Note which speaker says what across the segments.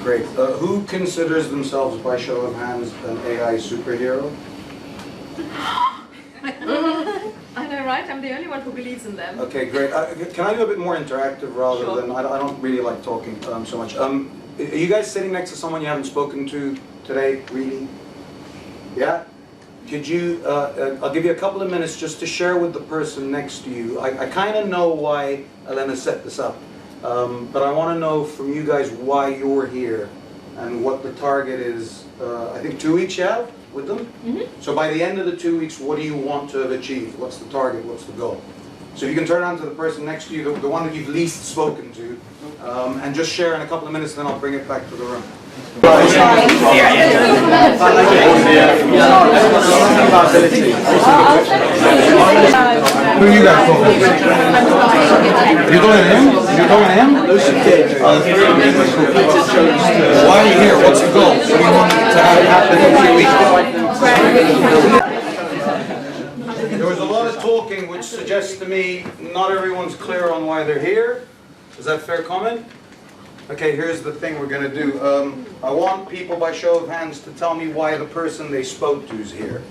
Speaker 1: great. Who considers themselves, by show of hands, an AI superhero?
Speaker 2: I know, right? I'm the only one who believes in them.
Speaker 1: Okay, great. Can I do a bit more interactive rather
Speaker 2: Sure.
Speaker 1: than, I don't really like talking so much. Are you guys sitting next to someone you haven't spoken to today, really? Yeah? Could you, I'll give you a couple of minutes just to share with the person next to you. I kind of know why Elena set this up, but I want to know from you guys why you're here and what the target is. I think 2 weeks you have with them?
Speaker 2: Mm-hmm.
Speaker 1: So by the end of the 2 weeks, what do you want to have achieved? What's the target? What's the goal? So if you can turn around to the person next to you, the one that you've least spoken to, and just share in a couple of minutes, then I'll bring it back to the room.
Speaker 3: Who are you guys talking to? You're talking to him? You're talking to him? Why are you here? What's the goal? What do you want to have happen in 3 weeks?
Speaker 1: There was a lot of talking, which suggests to me not everyone's clear on why they're here. Is that a fair comment? Okay, here's the thing we're going to do. I want people, by show of hands, to tell me why the person they spoke to is here.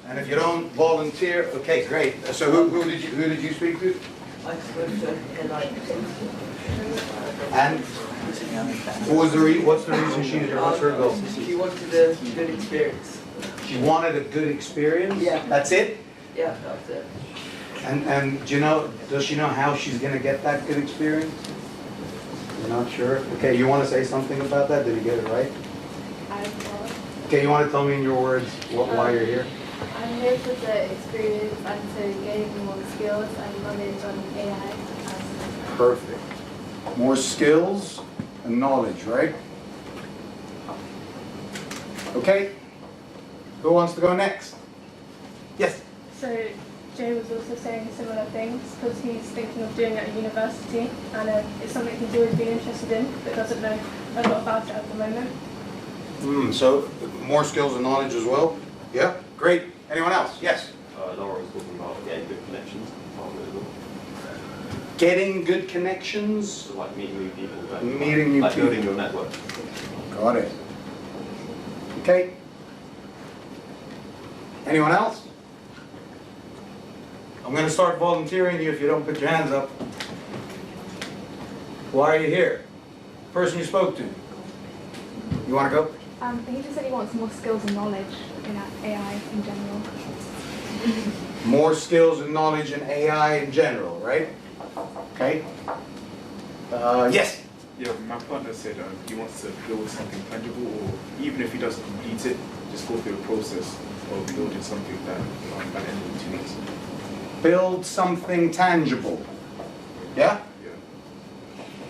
Speaker 1: And if you don't volunteer, okay, great. So who did you speak to?
Speaker 4: I spoke to AI.
Speaker 1: And what's the reason she's here? What's her goal?
Speaker 4: She wanted a good experience.
Speaker 1: She wanted a good experience?
Speaker 4: Yeah.
Speaker 1: That's it?
Speaker 4: Yeah, that's it.
Speaker 1: And do you know, does she know how she's going to get that good experience? You're not sure? Okay, you want to say something about that? Did you get it right? Okay, you want to tell me in your words why you're here?
Speaker 5: I'm here for the experience and to gain more skills and knowledge on AI.
Speaker 1: Perfect. More skills and knowledge, right? Okay. Who wants to go next? Yes.
Speaker 6: So Jay was also saying similar things because he's thinking of doing it at university, and it's something he's always been interested in but doesn't know a lot about it at the moment.
Speaker 1: So more skills and knowledge as well? Yeah? Great. Anyone else? Yes?
Speaker 7: Laura was talking about getting good connections.
Speaker 1: Getting good connections?
Speaker 7: So like meeting new people.
Speaker 1: Meeting new
Speaker 7: like
Speaker 1: people.
Speaker 7: building your network.
Speaker 1: Got it. Okay. Anyone else? I'm going to start volunteering you if you don't put your hands up. Why are you here? Person you spoke to. You want to go?
Speaker 5: He just said he wants more skills and knowledge in AI in general.
Speaker 1: More skills and knowledge in AI in general, right? Okay. Yes?
Speaker 8: Yeah, my partner said he wants to build something tangible, or even if he doesn't complete it, just go through the process of building something that by the end of the 2 weeks.
Speaker 1: Build something tangible. Yeah?
Speaker 8: Yeah.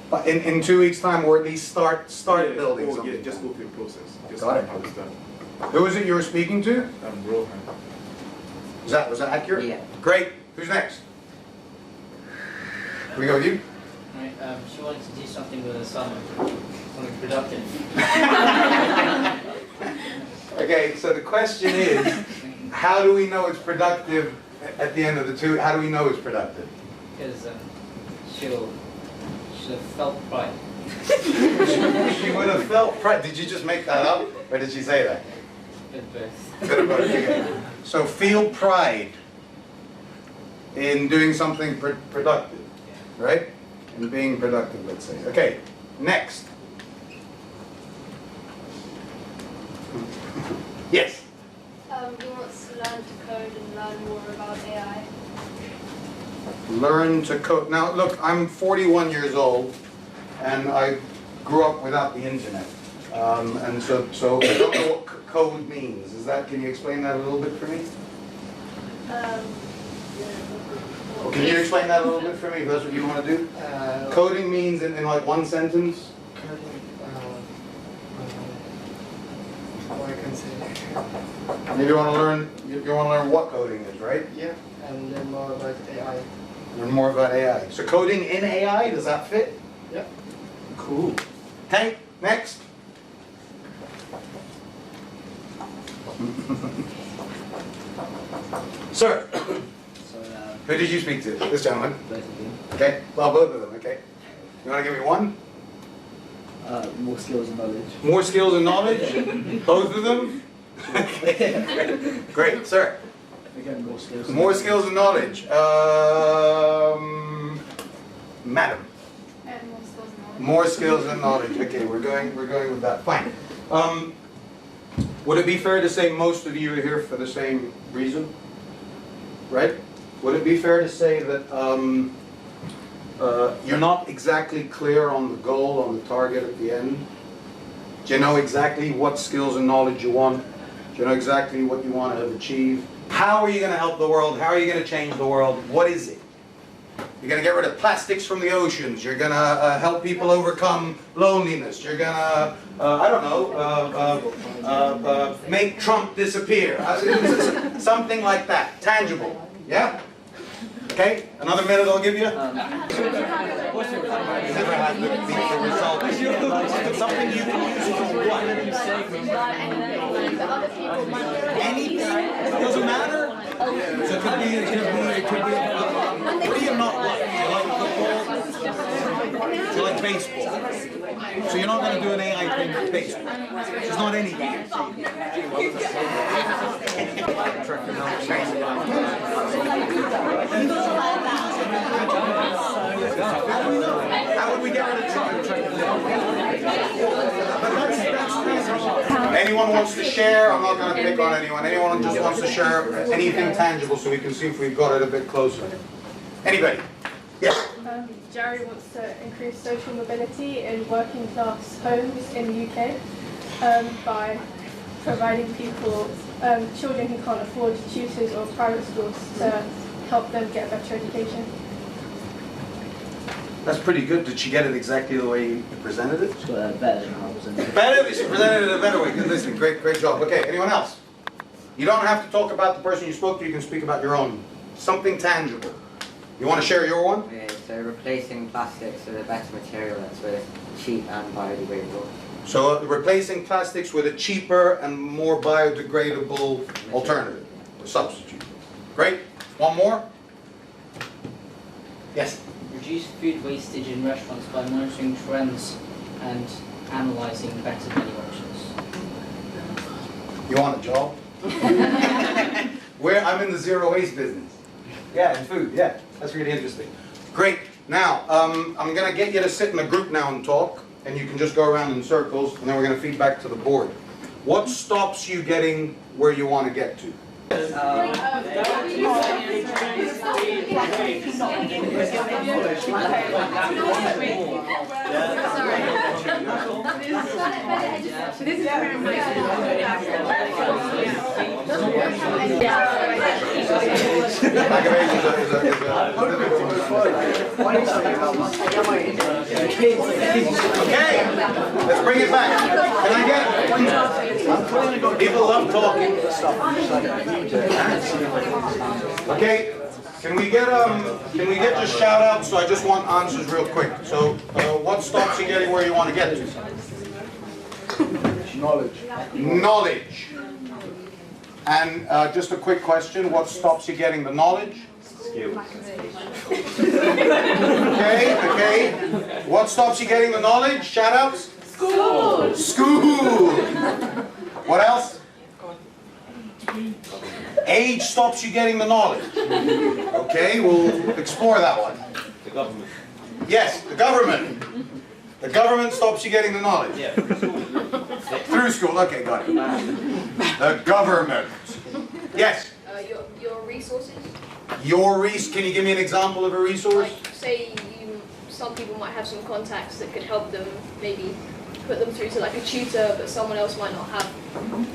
Speaker 1: But in 2 weeks' time, or at least start building
Speaker 8: or,
Speaker 1: something.
Speaker 8: Yeah, just go through the process. Just
Speaker 1: Got it.
Speaker 8: how it's done.
Speaker 1: Who was it you were speaking to?
Speaker 8: Rohan.
Speaker 1: Was that accurate?
Speaker 4: Yeah.
Speaker 1: Great. Who's next? Can we go with you?
Speaker 9: Right, she wanted to do something with her summer, something productive.
Speaker 1: Okay, so the question is, how do we know it's productive at the end of the 2? How do we know it's productive?
Speaker 9: Because she'll have felt pride.
Speaker 1: She would have felt pride. Did you just make that up, or did she say that?
Speaker 9: Good birth.
Speaker 1: Bit of both, okay. So feel pride in doing something productive, right? In being productive, let's say. Okay, next. Yes?
Speaker 5: He wants to learn to code and learn more about AI.
Speaker 1: Learn to code. Now, look, I'm 41 years old, and I grew up without the internet. And so I don't know what code means. Can you explain that a little bit for me? Can you explain that a little bit for me, if that's what you want to do? Coding means in like one sentence?
Speaker 4: Coding, what I can say.
Speaker 1: Maybe you want to learn what coding is, right?
Speaker 4: Yeah, and learn more about AI.
Speaker 1: Learn more about AI. So coding in AI, does that fit?
Speaker 4: Yeah.
Speaker 1: Cool. Hank, next. Sir, who did you speak to? This gentleman.
Speaker 9: Both of them.
Speaker 1: Okay. Well, both of them. Okay. You want to give me one?
Speaker 4: More skills and knowledge.
Speaker 1: More skills and knowledge? Both of them? Great, sir.
Speaker 4: Again, more skills.
Speaker 1: More skills and knowledge. Madam. More skills and knowledge. Okay, we're going with that. Fine. Would it be fair to say most of you are here for the same reason? Right? Would it be fair to say that you're not exactly clear on the goal, on the target at the end? Do you know exactly what skills and knowledge you want? Do you know exactly what you want to have achieved? How are you going to help the world? How are you going to change the world? What is it? You're going to get rid of plastics from the oceans. You're going to help people overcome loneliness. You're going to, I don't know, make Trump disappear. Something like that. Tangible. Yeah? Okay? Another minute I'll give you. Never had the result. Something you can use for what? Anything? Doesn't matter? So it could be, what do you not like? Do you like football? Do you like baseball? So you're not going to do an AI thing with baseball. It's not any game. How would we get rid of Trump? Anyone wants to share? I'm not going to pick on anyone. Anyone just wants to share anything tangible so we can see if we've got it a bit closer. Anybody? Yes?
Speaker 6: Jerry wants to increase social mobility in working class homes in the UK by providing people, children who can't afford tutors or private schools to help them get a better education.
Speaker 1: That's pretty good. Did she get it exactly the way you presented it?
Speaker 4: She got better than I was.
Speaker 1: Better? She presented it a better way. Good listening. Great job. Okay, anyone else? You don't have to talk about the person you spoke to. You can speak about your own. Something tangible. You want to share your one?
Speaker 10: Okay, so replacing plastics with a better material that's both cheap and biodegradable.
Speaker 1: So replacing plastics with a cheaper and more biodegradable alternative, or substitute. Great. One more? Yes?
Speaker 9: Reduce food wastage in restaurants by monitoring trends and analysing better menu options.
Speaker 1: You want a job? I'm in the zero waste business. Yeah, and food, yeah. That's really interesting. Great. Now, I'm going to get you to sit in a group now and talk, and you can just go around in circles, and then we're going to feed back to the board. What stops you getting where you want to get to? Okay, let's bring it back. Can I get it? People love talking. Okay, can we get just shout outs? So I just want answers real quick. So what stops you getting where you want to get to? Knowledge. And just a quick question, what stops you getting the knowledge?
Speaker 7: Skills.
Speaker 1: Okay. What stops you getting the knowledge? Shout outs? School. What else? Age stops you getting the knowledge. Okay, we'll explore that one.
Speaker 7: The government.
Speaker 1: Yes, the government. The government stops you getting the knowledge.
Speaker 7: Yeah.
Speaker 1: Through school. Okay, got it. The government. Yes.
Speaker 5: Your resources.
Speaker 1: Can you give me an example of a resource?
Speaker 5: Like, say some people might have some contacts that could help them, maybe put them through to like a tutor, but someone else might not have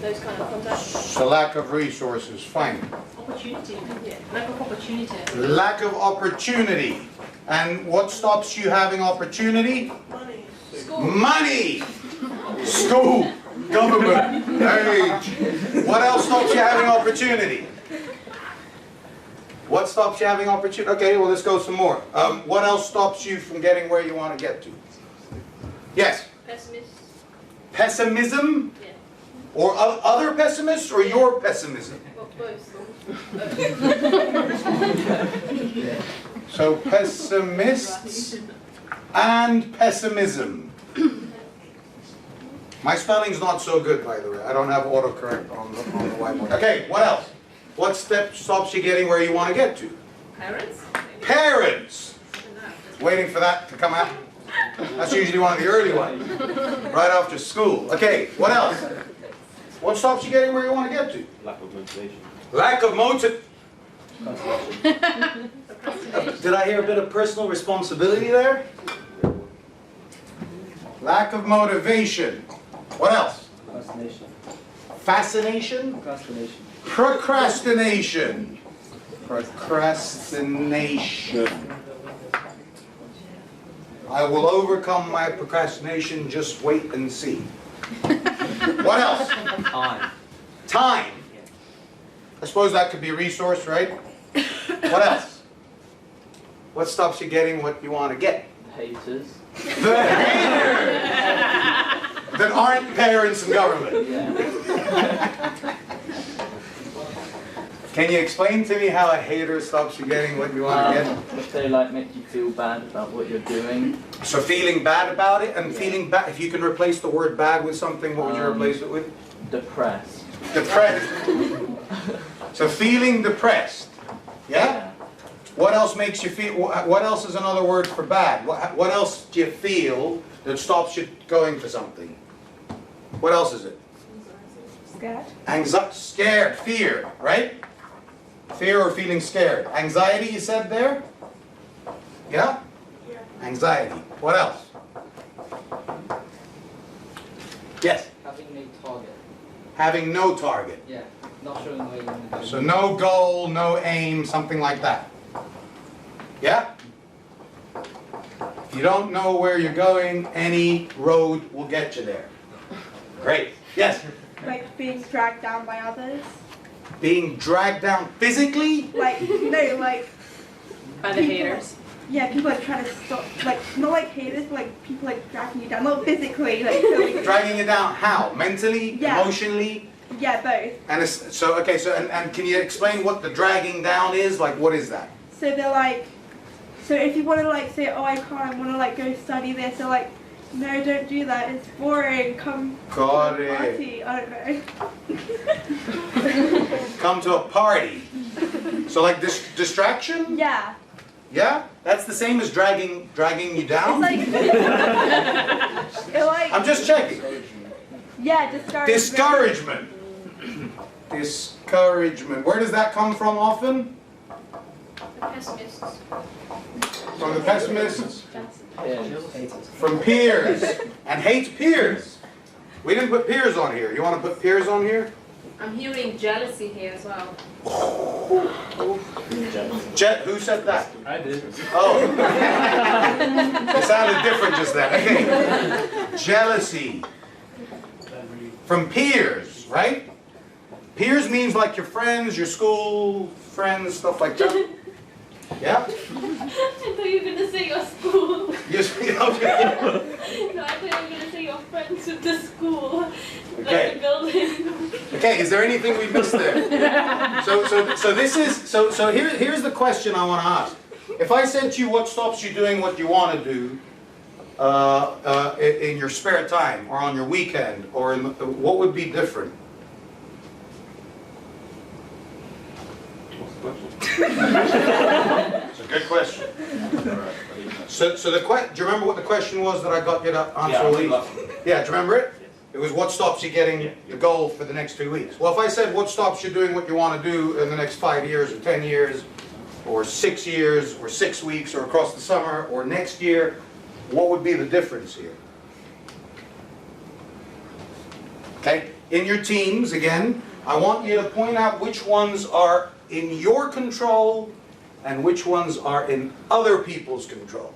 Speaker 5: those kind of contacts.
Speaker 1: So lack of resources. Fine.
Speaker 2: Opportunity. Yeah. Lack of opportunity.
Speaker 1: Lack of opportunity. And what stops you having opportunity? Money. School. Government. Age. What else stops you having opportunity? What stops you having opportunity? Okay, well, let's go some more. What else stops you from getting where you want to get to? Yes? Pessimism?
Speaker 5: Yeah.
Speaker 1: Or other pessimists, or your pessimism?
Speaker 5: Well, both.
Speaker 1: So pessimists and pessimism. My spelling's not so good, by the way. I don't have autocorrect on the whiteboard. Okay, what else? What step stops you getting where you want to get to?
Speaker 2: Parents?
Speaker 1: Parents! Waiting for that to come out. That's usually one of the early ones. Right after school. Okay, what else? What stops you getting where you want to get to?
Speaker 7: Lack of motivation.
Speaker 1: Lack of motive. Did I hear a bit of personal responsibility there? Lack of motivation. What else?
Speaker 4: Procrastination.
Speaker 1: Fascination?
Speaker 4: Procrastination.
Speaker 1: Procrastination. Procrastination. I will overcome my procrastination, just wait and see. What else?
Speaker 10: Time.
Speaker 1: Time. I suppose that could be a resource, right? What else? What stops you getting what you want to get?
Speaker 4: Haters.
Speaker 1: The haters that aren't parents and government.
Speaker 4: Yeah.
Speaker 1: Can you explain to me how a hater stops you getting what you want to get?
Speaker 4: If they like make you feel bad about what you're doing.
Speaker 1: So feeling bad about it and feeling bad, if you can replace the word bad with something, what would you replace it with?
Speaker 4: Depressed.
Speaker 1: Depressed. So feeling depressed. Yeah? What else makes you feel, what else is another word for bad? What else do you feel that stops you going for something? What else is it?
Speaker 6: Scared.
Speaker 1: Scared, fear, right? Fear or feeling scared. Anxiety, you said there? Yeah?
Speaker 6: Yeah.
Speaker 1: Anxiety. What else? Yes?
Speaker 9: Having no target.
Speaker 1: Having no target.
Speaker 9: Yeah. Not showing where you want to go.
Speaker 1: So no goal, no aim, something like that. Yeah? If you don't know where you're going, any road will get you there. Great. Yes?
Speaker 11: Like being dragged down by others.
Speaker 1: Being dragged down physically?
Speaker 11: Like, no, like...
Speaker 2: By the
Speaker 11: people-
Speaker 2: haters.
Speaker 11: Yeah, people like trying to stop, like, not like haters, but like people like dragging you down, not physically, like... So,
Speaker 1: Dragging you down how? Mentally?
Speaker 11: Yeah.
Speaker 1: Emotionally?
Speaker 11: yeah, both.
Speaker 1: And it's, so, okay, so, and can you explain what the dragging down is? Like, what is that?
Speaker 11: So they're like... So if you want to like say, oh, I can't, I want to like go study this, they're like, no, don't do that, it's boring, come
Speaker 1: Got
Speaker 11: to a
Speaker 1: it.
Speaker 11: party, I don't know.
Speaker 1: Come to a party. So like this distraction?
Speaker 11: Yeah.
Speaker 1: Yeah? That's the same as dragging you down?
Speaker 11: It's like... it like...
Speaker 1: I'm just checking.
Speaker 11: Yeah, discouragement.
Speaker 1: Discouragement. Discouragement. Where does that come from often?
Speaker 5: The pessimists.
Speaker 1: From the pessimists?
Speaker 4: Haters.
Speaker 1: From peers. And hate peers. We didn't put peers on here. You want to put peers on here?
Speaker 2: I'm hearing jealousy here as well.
Speaker 1: Who said that?
Speaker 8: I did.
Speaker 1: Oh. It sounded different just then. Okay. Jealousy. From peers, right? Peers means like your friends, your school friends, stuff like that. Yeah?
Speaker 5: I thought you were going to say your school.
Speaker 1: Yes, okay.
Speaker 5: No, I thought you were going to say your friends with the school.
Speaker 1: Okay.
Speaker 5: Like the building.
Speaker 1: Okay, is there anything we missed there? So this is, so here's the question I want to ask. If I said to you what stops you doing what you want to do in your spare time or on your weekend, or in what would be different?
Speaker 7: What's the question?
Speaker 1: It's a good question. So the do you remember what the question was that I got you to answer? Yeah, do you remember it? It was what stops you getting the goal for the next 2 weeks. Well, if I said what stops you doing what you want to do in the next 5 years or 10 years or 6 years or 6 weeks or across the summer or next year, what would be the difference here? Okay, in your teams, again, I want you to point out which ones are in your control and which ones are in other people's control.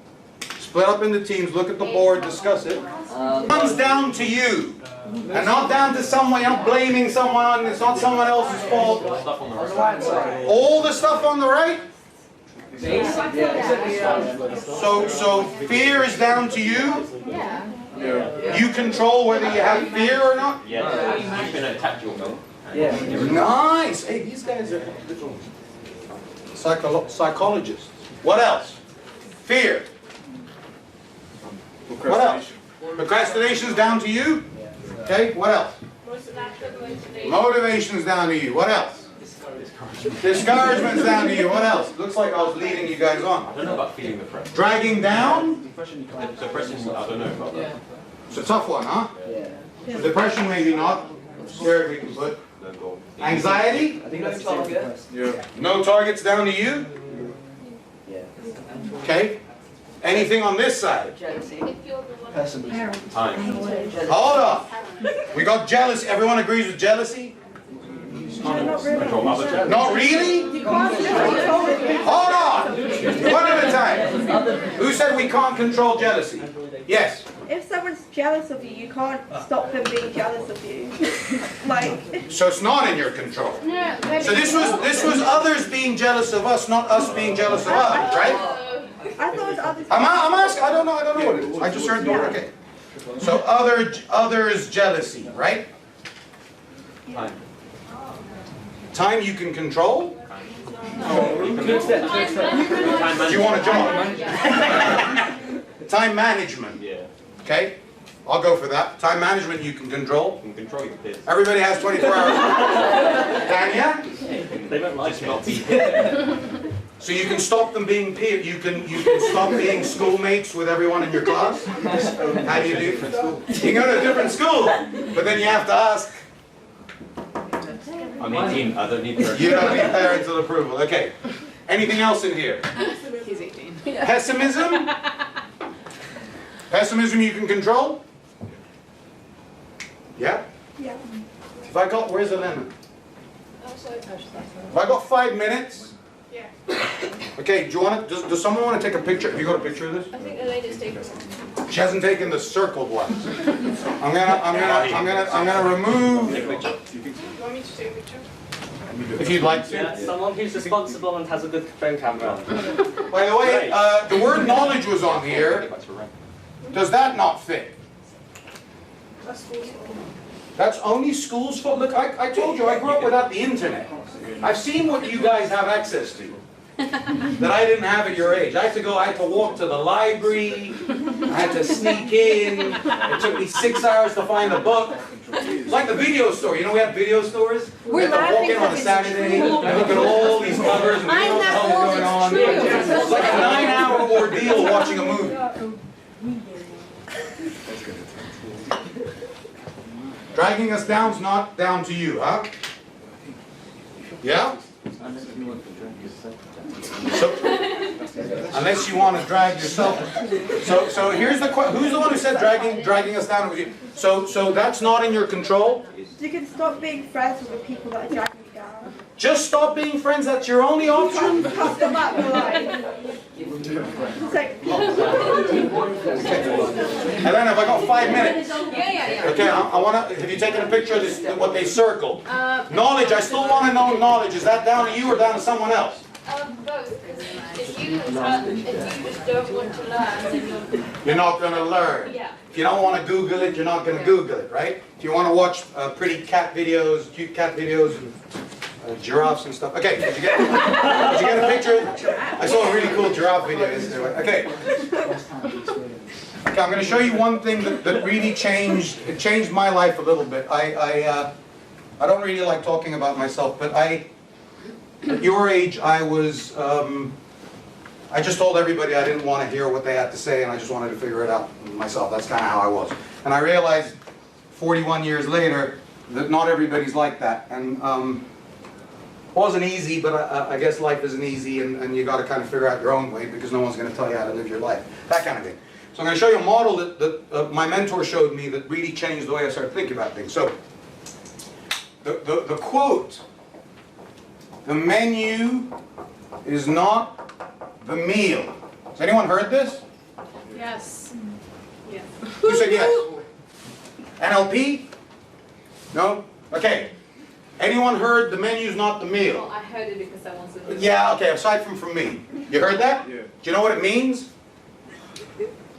Speaker 1: Split up into teams, look at the board, discuss it. It comes down to you, and not down to someone, you're not blaming someone, it's not someone else's fault.
Speaker 7: Stuff on the right side.
Speaker 1: All the stuff on the right?
Speaker 4: Yeah.
Speaker 1: So fear is down to you?
Speaker 2: Yeah.
Speaker 1: You control whether you have fear or not?
Speaker 7: Yeah, you can attack your goal.
Speaker 4: Yeah.
Speaker 1: Nice! Hey, these guys are little psychologists. What else? Fear. What else? Procrastination is down to you? Okay, what else? Motivation's down to you. What else? Discouragement's down to you. What else? Looks like I was leading you guys
Speaker 7: I
Speaker 1: on.
Speaker 7: don't know about feeling the pressure.
Speaker 1: Dragging down?
Speaker 7: Depression, I don't know about that.
Speaker 1: It's a tough one, huh?
Speaker 4: Yeah.
Speaker 1: Depression, maybe not. Scared, we can put.
Speaker 7: Then go.
Speaker 1: Anxiety?
Speaker 4: I think that's the same with depressed.
Speaker 8: Yeah.
Speaker 1: No targets down to you?
Speaker 4: Yeah.
Speaker 1: Okay. Anything on this side?
Speaker 5: If you're the one
Speaker 4: Pessimism.
Speaker 7: Time.
Speaker 1: Hold up. We got jealousy. Everyone agrees with jealousy?
Speaker 7: Control other chat.
Speaker 1: Not really?
Speaker 11: You can't control it.
Speaker 1: Hold on. One at a time. Who said we can't control jealousy? Yes.
Speaker 11: If someone's jealous of you, you can't stop them being jealous of you. Like,
Speaker 1: So it's not in your control.
Speaker 5: No, maybe
Speaker 1: So this was others being jealous of us, not us being jealous of others, right?
Speaker 11: I thought it was others.
Speaker 1: I'm asking. I don't know what it is. I just heard the word. Okay. So others jealousy, right?
Speaker 7: Time.
Speaker 1: Time you can control.
Speaker 4: Good step, good step.
Speaker 1: Do you want a job? Time management.
Speaker 7: Yeah.
Speaker 1: Okay. I'll go for that. Time management you can control.
Speaker 7: You can control your peers.
Speaker 1: Everybody has 24 hours. Can
Speaker 7: They don't like
Speaker 1: ya?
Speaker 7: it.
Speaker 1: So you can stop them being peer. You can stop being schoolmates with everyone in your class. How do you do? You go to a different school, but then you have to ask.
Speaker 7: I'm 18. I don't need to.
Speaker 1: You don't need parental approval. Okay. Anything else in here?
Speaker 2: He's 18.
Speaker 1: Pessimism. Pessimism you can control. Yeah.
Speaker 11: Yeah.
Speaker 1: If I got, where's the lemon?
Speaker 5: Also,
Speaker 1: If I got 5 minutes.
Speaker 6: Yeah.
Speaker 1: Okay. Do you want to? Does someone want to take a picture? Have you got a picture of this?
Speaker 5: I think Elena's taking some.
Speaker 1: She hasn't taken the circled ones. I'm gonna remove.
Speaker 7: Take a picture.
Speaker 6: You want me to take a picture?
Speaker 1: If you'd like to.
Speaker 12: Yeah, someone who's responsible and has a good phone camera.
Speaker 1: By the way, the word knowledge was on here. Does that not fit?
Speaker 6: That's cool.
Speaker 1: That's only schools for. Look, I told you I grew up without the internet. I've seen what you guys have access to that I didn't have at your age. I had to walk to the library. I had to sneak in. It took me 6 hours to find a book. Like the video store. You know we have video stores? We have to walk in on a Saturday and look at all these covers and what the hell is going on. It's like a 9-hour ordeal watching a movie. Dragging us down's not down to you, huh? Yeah? So, unless you want to drag yourself. So here's the question. Who's the one who said dragging us down? So that's not in your control?
Speaker 11: You can stop being friends with the people that are dragging you down.
Speaker 1: Just stop being friends, that's your only option?
Speaker 11: Cut them out of your life. It's like,
Speaker 1: Helena, have I got 5 minutes?
Speaker 2: Yeah.
Speaker 1: Okay, I want to, have you taken a picture of this, what they circled? Knowledge, I still want to know knowledge. Is that down to you or down to someone else?
Speaker 5: Both. If you just don't want to learn, then
Speaker 1: You're not going to learn.
Speaker 5: Yeah.
Speaker 1: If you don't want to Google it, you're not going to Google it, right? If you want to watch pretty cat videos, cute cat videos, and giraffes and stuff. Okay, did you get a picture? I saw a really cool giraffe video yesterday. Okay. Okay, I'm going to show you one thing that really changed my life a little bit. I don't really like talking about myself, but at your age, I just told everybody I didn't want to hear what they had to say, and I just wanted to figure it out myself. That's kind of how I was. And I realized 41 years later that not everybody's like that. And it wasn't easy, but I guess life isn't easy, and you got to kind of figure out your own way because no one's going to tell you how to live your life. That kind of thing. So I'm going to show you a model that my mentor showed me that really changed the way I started thinking about things. So the quote, "The menu is not the meal." Has anyone heard this?
Speaker 2: Yes. Yes.
Speaker 1: Who said yes? NLP? No? Okay. Anyone heard the menu's not the meal?
Speaker 2: Well, I heard it because I wanted to.
Speaker 1: Yeah, okay, aside from me. You heard that?
Speaker 8: Yeah.
Speaker 1: Do you know what it means?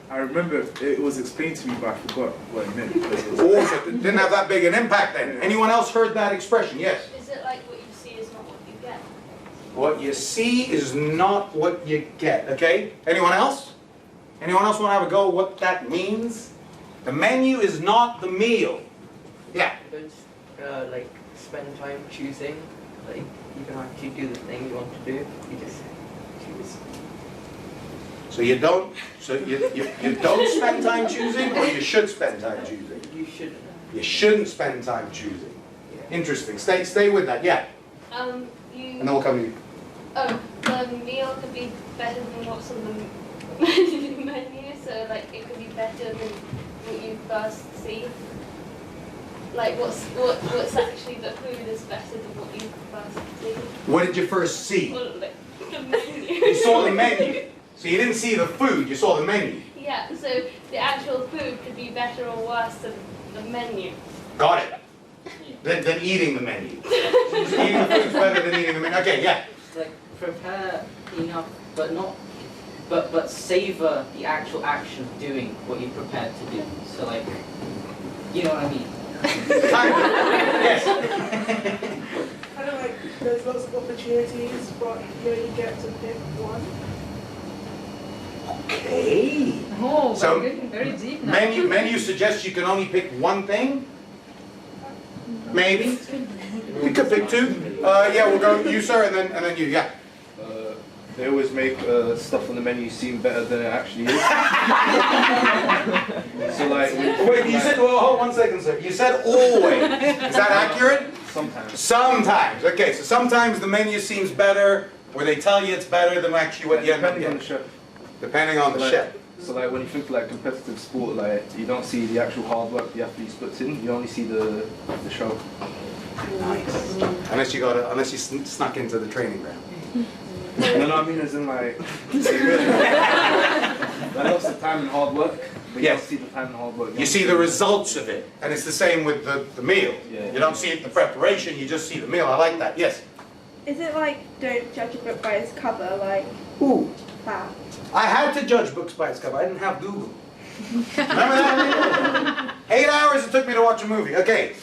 Speaker 8: I remember it was explained to me, but I forgot what it meant. Because it was,
Speaker 1: Oh, so it didn't have that big an impact then. Anyone else heard that expression? Yes.
Speaker 5: is it like what you see is not what you get?
Speaker 1: What you see is not what you get, okay? Anyone else? Anyone else want to have a go at what that means? The menu is not the meal. Yeah.
Speaker 13: Don't like spend time choosing. Like you can actually do the thing you want to do. You just choose.
Speaker 1: So you don't spend time choosing, or you should spend time choosing?
Speaker 13: You shouldn't.
Speaker 1: You shouldn't spend time choosing. Interesting. Stay with that. Yeah. And then we'll come to you.
Speaker 5: Oh, the meal could be better than what's on the menu. So like it could be better than what you first see. Like what's actually the food is better than what you first see.
Speaker 1: What did you first see?
Speaker 5: Well, like, the menu.
Speaker 1: You saw the menu. So you didn't see the food, you saw the menu.
Speaker 5: Yeah, so the actual food could be better or worse than the menu.
Speaker 1: Got it. Than eating the menu. Eating the food's better than eating the menu. Okay, yeah.
Speaker 9: Like prepare enough, but savor the actual action of doing what you prepared to do. So like, you know what I mean?
Speaker 1: Yes.
Speaker 11: I don't like, there's lots of opportunities, but you only get to pick one.
Speaker 1: Okay.
Speaker 2: Oh,
Speaker 1: So,
Speaker 2: we're getting very deep now.
Speaker 1: Menu suggests you can only pick one thing? Maybe? We could pick two. Yeah, we'll go you, sir, and then you, yeah.
Speaker 8: They always make stuff on the menu seem better than it actually is. So like,
Speaker 1: Wait, you said, well, hold 1 second, sir. You said always. Is that accurate?
Speaker 8: sometimes.
Speaker 1: Sometimes. Okay, so sometimes the menu seems better, or they tell you it's better than actually what you end up
Speaker 8: Depending on the
Speaker 1: getting.
Speaker 8: chef.
Speaker 1: Depending on the
Speaker 8: Like,
Speaker 1: chef.
Speaker 8: So like when you think like competitive sport, like you don't see the actual hard work the athletes puts in. You only see the show.
Speaker 1: Nice. Unless you snuck into the training ground.
Speaker 8: No, I mean as in like they really that loves the time and hard work, but you
Speaker 1: Yes.
Speaker 8: don't see the time and hard work.
Speaker 1: You see the results of it, and it's the same with the meal.
Speaker 8: Yeah.
Speaker 1: You don't see it in the preparation, you just see the meal. I like that. Yes.
Speaker 11: Is it like, don't judge a book by its cover, like
Speaker 1: Ooh.
Speaker 11: that?
Speaker 1: I had to judge books by its cover. I didn't have Google. Remember that? 8 hours it took me to watch a movie. Okay.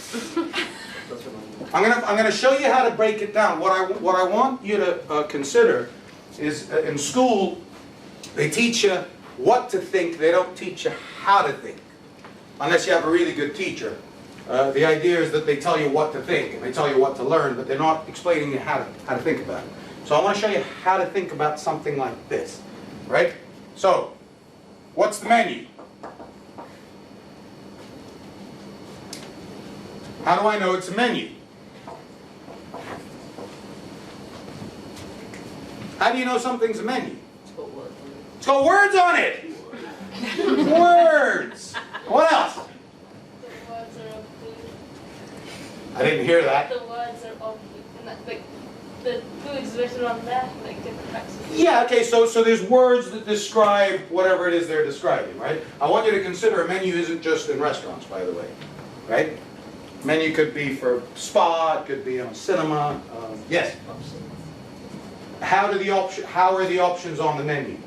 Speaker 1: I'm gonna show you how to break it down. What I want you to consider is in school they teach you what to think. They don't teach you how to think, unless you have a really good teacher. The idea is that they tell you what to think and they tell you what to learn, but they're not explaining you how to think about it. So I want to show you how to think about something like this, right? So, what's the menu? How do I know it's a menu? How do you know something's a menu? It's got words on it. Words. What else?
Speaker 5: The words are of food.
Speaker 1: I didn't hear that.
Speaker 5: The words are of food. And that, like, the food's written on there, like different types of food.
Speaker 1: Yeah, okay, so there's words that describe whatever it is they're describing, right? I want you to consider a menu isn't just in restaurants, by the way, right? Menu could be for spa, it could be on cinema. Yes? How are the options on the menu?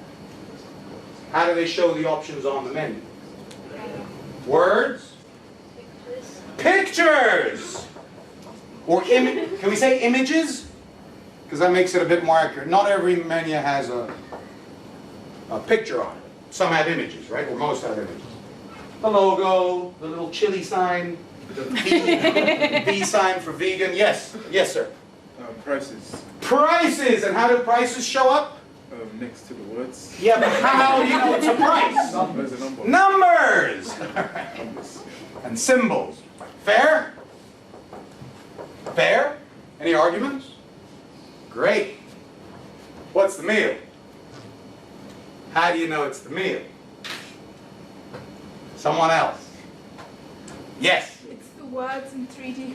Speaker 1: How do they show the options on the menu? Words? Pictures! Or can we say images? Because that makes it a bit more accurate. Not every menu has a picture on it. Some have images, right? Or most have images. The logo, the little chili sign, the V sign for vegan. Yes, yes, sir.
Speaker 8: Prices.
Speaker 1: Prices, and how do prices show up?
Speaker 8: Next to the words.
Speaker 1: Yeah, but how do you know it's a price?
Speaker 8: Numbers and numbers.
Speaker 1: Numbers! And symbols. Fair? Fair? Any arguments? Great. What's the meal? How do you know it's the meal? Someone else. Yes?
Speaker 6: It's the words in 3D.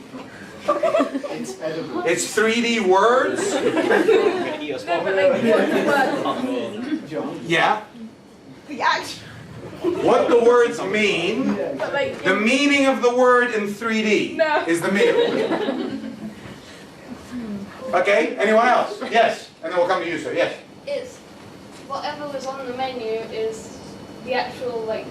Speaker 8: It's edible.
Speaker 1: It's 3D words?
Speaker 2: No, but like what the words mean.
Speaker 1: Yeah.
Speaker 6: The action.
Speaker 1: What the words mean,
Speaker 6: But like
Speaker 1: the meaning of the word in 3D
Speaker 6: No.
Speaker 1: is the meal. Okay, anyone else? Yes, and then we'll come to you, sir. Yes.
Speaker 5: It's whatever was on the menu is the actual like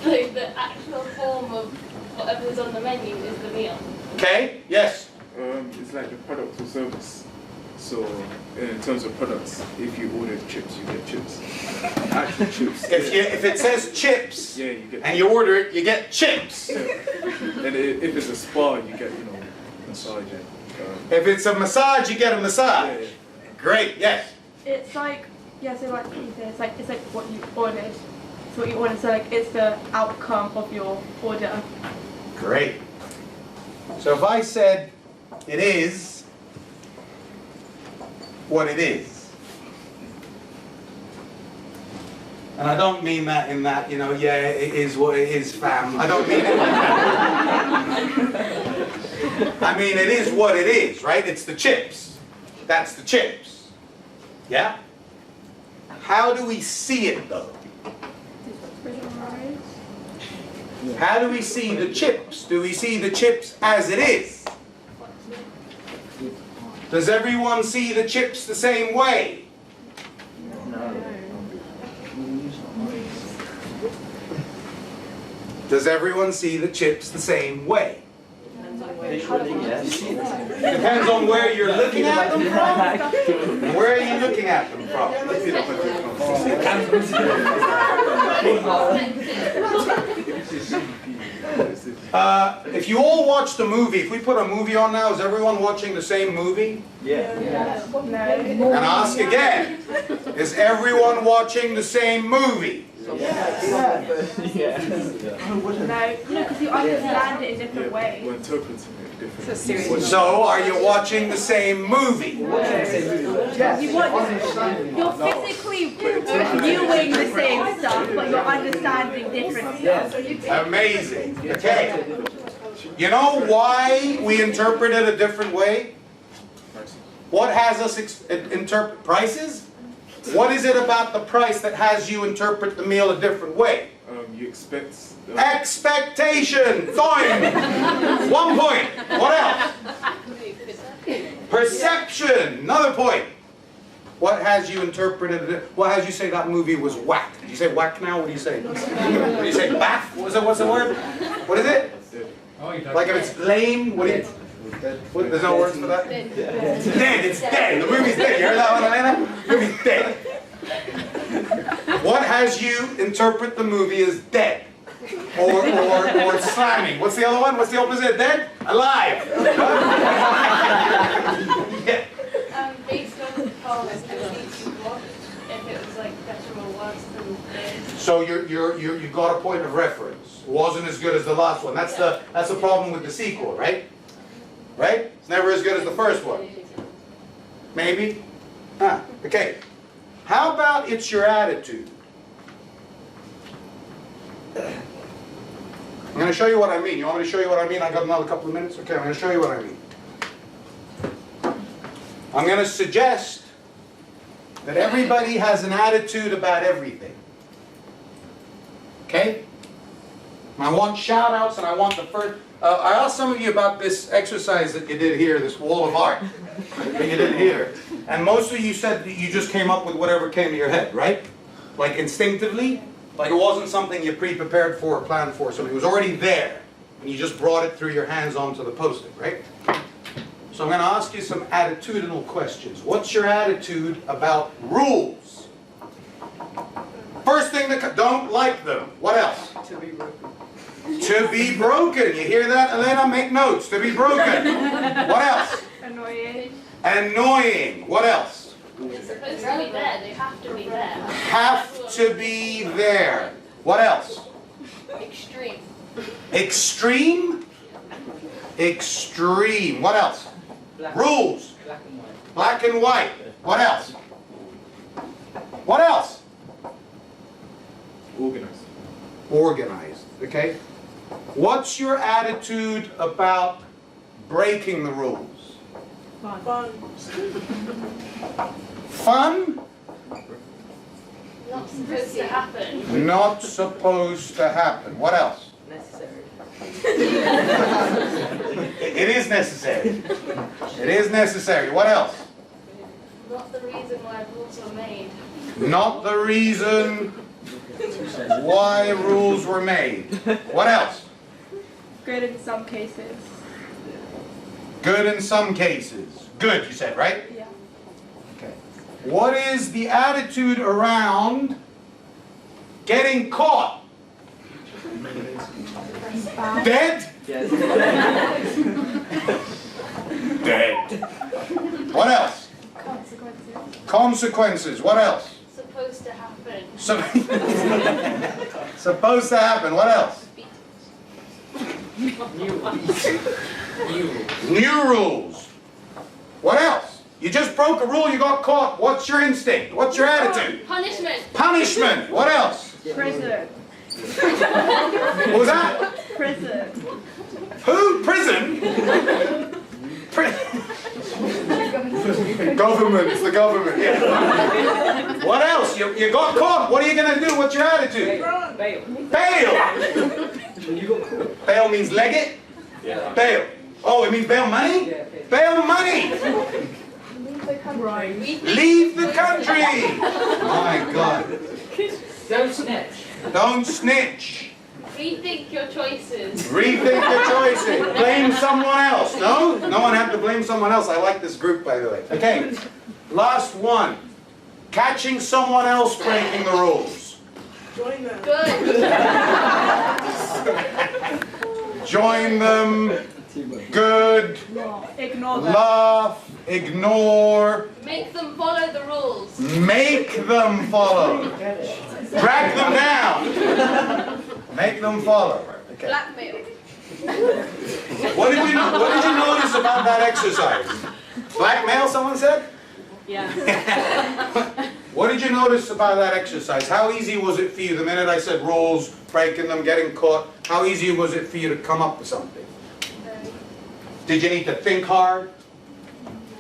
Speaker 5: the actual form of whatever was on the menu is the meal.
Speaker 1: Okay, yes.
Speaker 8: It's like the product or service. So in terms of products, if you order chips, you get chips. Actual chips.
Speaker 1: If it says chips,
Speaker 8: yeah, you get.
Speaker 1: and you order it, you get chips.
Speaker 8: Yeah. And if it's a spa, you get massage.
Speaker 1: If it's a massage, you get a massage.
Speaker 8: Yeah.
Speaker 1: Great. Yes.
Speaker 11: It's like, yeah, so like you said, it's like what you ordered. It's what you ordered, so like it's the outcome of your order.
Speaker 1: Great. So if I said it is what it is, and I don't mean that in that, yeah, it is what it is, fam. I don't mean it like that. I mean, it is what it is, right? It's the chips. That's the chips. Yeah? How do we see it, though? How do we see the chips? Do we see the chips as it is? Does everyone see the chips the same way? Does everyone see the chips the same way? Depends on where you're looking at them from. Where are you looking at them from? If you all watch the movie, if we put a movie on now, is everyone watching the same movie?
Speaker 11: Yeah.
Speaker 1: And ask again, is everyone watching the same movie?
Speaker 11: No, because you understand it in different ways.
Speaker 8: We're interpreting it differently.
Speaker 1: So, are you watching the same movie?
Speaker 11: You're physically viewing the same stuff, but you're understanding different stuff.
Speaker 1: Amazing. Okay. You know why we interpret it a different way? What has us interpret prices? What is it about the price that has you interpret the meal a different way?
Speaker 8: You expect...
Speaker 1: Expectation! Fine! 1 point. What else? Perception! Another point. What has you interpreted? What has you say that movie was whack? Did you say whack now? What do you say? What do you say? Baff? What's the word? What is it? Like if it's lame? What do you... There's no words for that? Dead. It's dead. It's dead. The movie's dead. You heard that one, Elena? The movie's dead. What has you interpret the movie as dead? Or slamming? What's the other one? What's the opposite of dead? Alive. Yeah.
Speaker 5: Based on the comments you watched, if it was like better or worse than this.
Speaker 1: So you got a point of reference. Wasn't as good as the last one. That's the problem with the sequel, right? Right? It's never as good as the first one. Maybe? Huh. Okay. How about it's your attitude? I'm going to show you what I mean. You want me to show you what I mean? I got another couple of minutes? Okay, I'm going to show you what I mean. I'm going to suggest that everybody has an attitude about everything. Okay? And I want shout outs and I want the first... I asked some of you about this exercise that you did here, this wall of art that you did here. And most of you said that you just came up with whatever came to your head, right? Like instinctively? Like it wasn't something you pre-prepared for or planned for, so it was already there. And you just brought it through your hands onto the post-it, right? So I'm going to ask you some attitudinal questions. What's your attitude about rules? First thing that don't like them. What else?
Speaker 13: To be broken.
Speaker 1: To be broken. You hear that, Elena? Make notes. To be broken. What else?
Speaker 11: Annoying.
Speaker 1: Annoying. What else?
Speaker 5: It's supposed to be there, they have to be there.
Speaker 1: Have to be there. What else?
Speaker 5: Extreme.
Speaker 1: Extreme? Extreme. What else? Rules.
Speaker 9: Black and white.
Speaker 1: Black and white. What else? What else?
Speaker 8: Organized.
Speaker 1: Organized. Okay? What's your attitude about breaking the rules?
Speaker 11: Fun.
Speaker 1: Fun?
Speaker 5: Not supposed to happen.
Speaker 1: Not supposed to happen. What else?
Speaker 13: Necessary.
Speaker 1: It is necessary. It is necessary. What else?
Speaker 5: Not the reason why rules were made.
Speaker 1: Not the reason why rules were made. What else?
Speaker 11: Good in some cases.
Speaker 1: Good in some cases. Good, you said, right?
Speaker 11: Yeah.
Speaker 1: What is the attitude around getting caught? Dead?
Speaker 4: Yes.
Speaker 1: Dead. What else? Consequences. What else?
Speaker 5: Supposed to happen.
Speaker 1: Supposed to happen. What else? New rules. What else? You just broke a rule, you got caught. What's your instinct? What's your attitude?
Speaker 5: Punishment.
Speaker 1: Punishment. What else?
Speaker 11: Prison.
Speaker 1: What was that?
Speaker 11: Prison.
Speaker 1: Who? Prison? Government. It's the government. Yeah. What else? You got caught. What are you going to do? What's your attitude?
Speaker 4: Bail.
Speaker 1: Bail. Bail means leg it?
Speaker 7: Yeah.
Speaker 1: Bail. Oh, it means bail money?
Speaker 4: Yeah,
Speaker 1: Bail money. Leave the country. My God.
Speaker 9: Don't snitch.
Speaker 1: Don't snitch.
Speaker 5: Rethink your choices.
Speaker 1: Rethink your choices. Blame someone else. No? No one have to blame someone else. I like this group, by the way. Okay. Last one. Catching someone else breaking the rules.
Speaker 11: Join them.
Speaker 5: Good.
Speaker 1: Join them. Good.
Speaker 11: Ignore them.
Speaker 1: Laugh. Ignore.
Speaker 5: Make them follow the rules.
Speaker 1: Make them follow. Drag them down. Make them follow. Okay.
Speaker 5: Blackmail.
Speaker 1: What did you notice about that exercise? Blackmail, someone said?
Speaker 2: Yeah.
Speaker 1: What did you notice about that exercise? How easy was it for you the minute I said rules, breaking them, getting caught? How easy was it for you to come up with something? Did you need to think hard?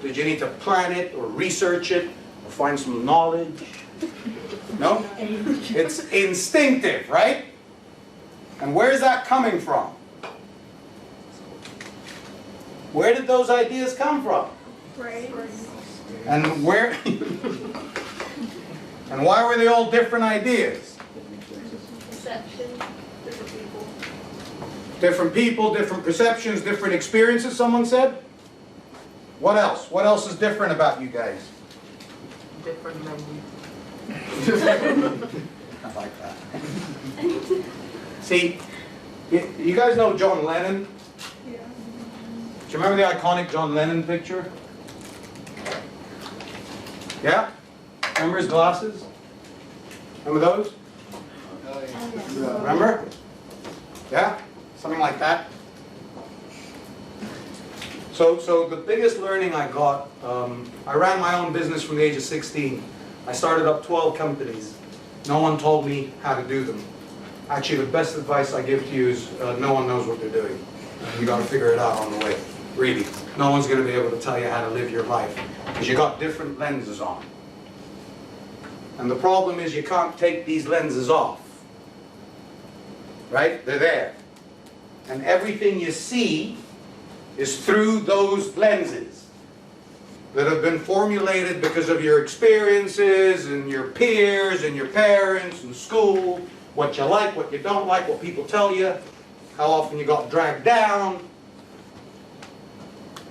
Speaker 1: Did you need to plan it or research it or find some knowledge? No? It's instinctive, right? And where's that coming from? Where did those ideas come from? And where? And why were they all different ideas?
Speaker 5: Perception. Different people.
Speaker 1: Different people, different perceptions, different experiences, someone said? What else? What else is different about you guys?
Speaker 13: Different memory.
Speaker 1: I like that. See, you guys know John Lennon?
Speaker 6: Yeah.
Speaker 1: Do you remember the iconic John Lennon picture? Yeah? Remember his glasses? Remember those? Remember? Yeah? Something like that? So the biggest learning I got, I ran my own business from the age of 16. I started up 12 companies. No one told me how to do them. Actually, the best advice I give to you is no one knows what they're doing. You got to figure it out on the way. Really. No one's going to be able to tell you how to live your life because you got different lenses on. And the problem is you can't take these lenses off. Right? They're there. And everything you see is through those lenses that have been formulated because of your experiences and your peers and your parents and school, what you like, what you don't like, what people tell you, how often you got dragged down,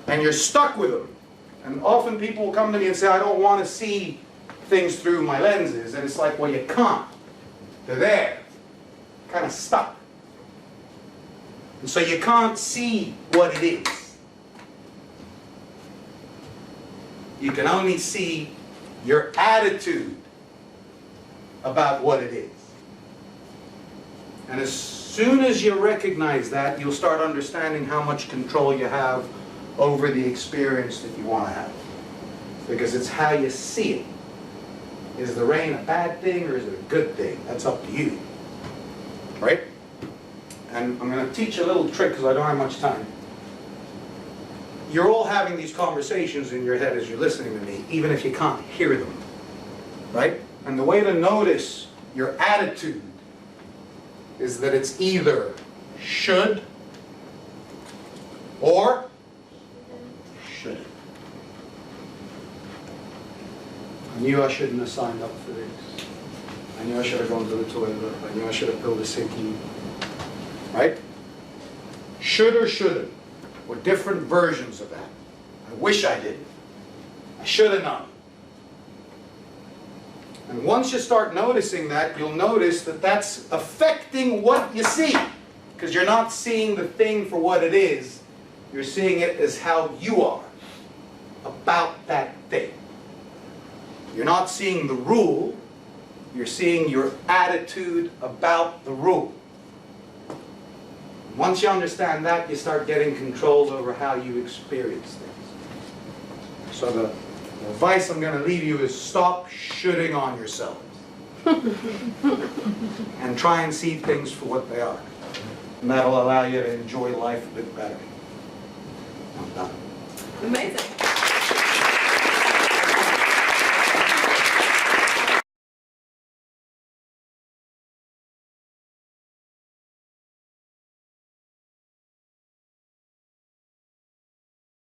Speaker 1: and you're stuck with them. And often people will come to me and say, I don't want to see things through my lenses, and it's like, well, you can't. They're there, kind of stuck. And so you can't see what it is. You can only see your attitude about what it is. And as soon as you recognize that, you'll start understanding how much control you have over the experience that you want to have. Because it's how you see it. Is the rain a bad thing or is it a good thing? That's up to you. Right? And I'm going to teach you a little trick because I don't have much time. You're all having these conversations in your head as you're listening to me, even if you can't hear them. Right? And the way to notice your attitude is that it's either should or shouldn't. I knew I shouldn't have signed up for this. I knew I should have gone to the toilet. I knew I should have pulled a sickie. Right? Should or shouldn't. Or different versions of that. I wish I didn't. I should have known. And once you start noticing that, you'll notice that that's affecting what you see. Because you're not seeing the thing for what it is, you're seeing it as how you are about that thing. You're not seeing the rule, you're seeing your attitude about the rule. Once you understand that, you start getting control over how you experience things. So the advice I'm going to leave you is stop shooting on yourselves. And try and see things for what they are. And that'll allow you to enjoy life a bit better. I'm done.
Speaker 2: Amazing.